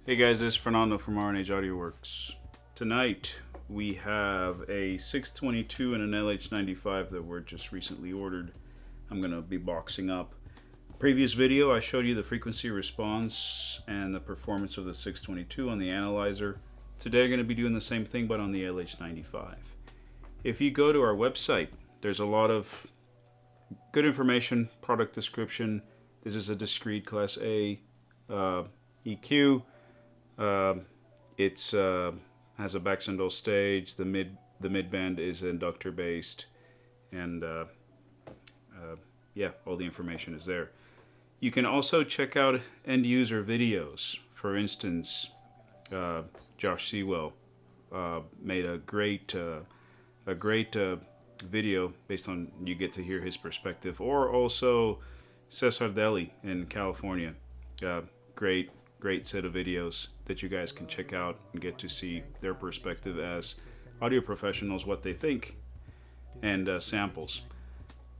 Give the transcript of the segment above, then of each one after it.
Hey guys, this is Fernando from R&H Audioworks. Tonight we have a 622 and an LH95 that were just recently ordered. I'm going to be boxing up. Previous video I showed you the frequency response and the performance of the 622 on the analyzer. Today I'm going to be doing the same thing but on the LH95. If you go to our website, there's a lot of good information, product description. This is a discrete class A EQ. It's has a Baxendale stage. The mid band is inductor based, and yeah, all the information is there. You can also check out end user videos. For instance, Josh Sewell made a great video based on, you get to hear his perspective, or also Cesar Deli in California. Great set of videos that you guys can check out and get to see their perspective as audio professionals, what they think, and samples.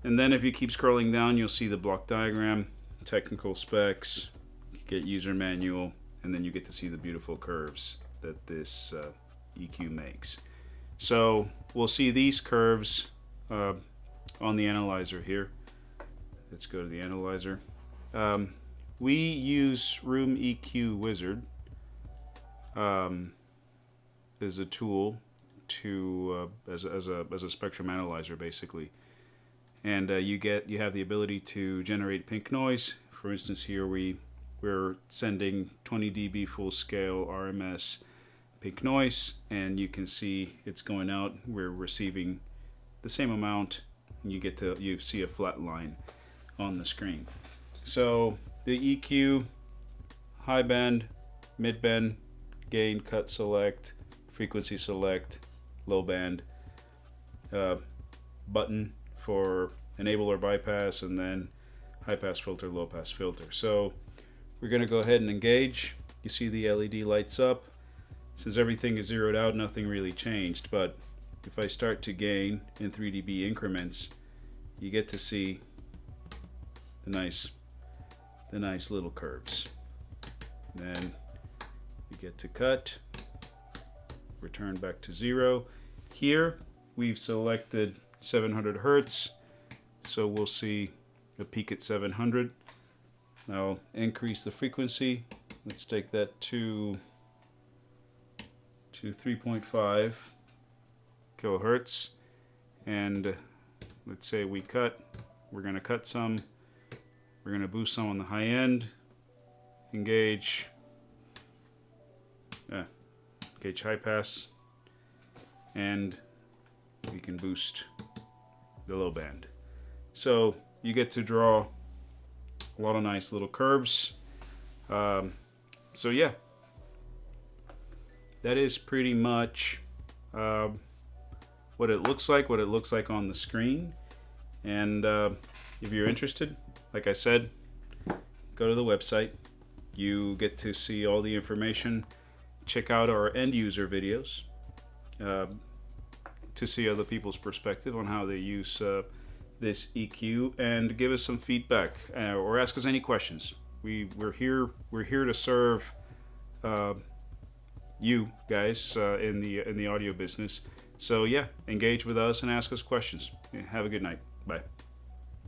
And then if you keep scrolling down, you'll see the block diagram, technical specs, you get user manual, and then you get to see the beautiful curves that this EQ makes. So we'll see these curves on the analyzer here. Let's go to the analyzer. We use Room EQ Wizard as a tool to as a spectrum analyzer, basically, and you have the ability to generate pink noise. For instance, here we're sending 20 dB full scale RMS pink noise, and you can see it's going out. We're receiving the same amount, and you see a flat line on the screen. So the EQ, high band, mid band, gain, cut select, frequency select, low band, button for enable or bypass, and then high pass filter, low pass filter. So we're going to go ahead and engage. You see the LED lights up. Since everything is zeroed out, nothing really changed, but if I start to gain in 3 dB increments, you get to see the nice little curves. Then you get to cut, return back to 0. Here we've selected 700 Hertz, so we'll see a peak at 700. Now increase the frequency. Let's take that to 3.5 kilohertz, and let's say we're going to cut some. We're going to boost some on the high end, engage high pass, and we can boost the low band. So you get to draw a lot of nice little curves. So yeah, that is pretty much what it looks like on the screen. And if you're interested, like I said, go to the website. You get to see all the information. Check out our end user videos to see other people's perspective on how they use this EQ, and give us some feedback or ask us any questions. We're here to serve you guys in the audio business. So yeah, engage with us and ask us questions. Have a good night. Bye.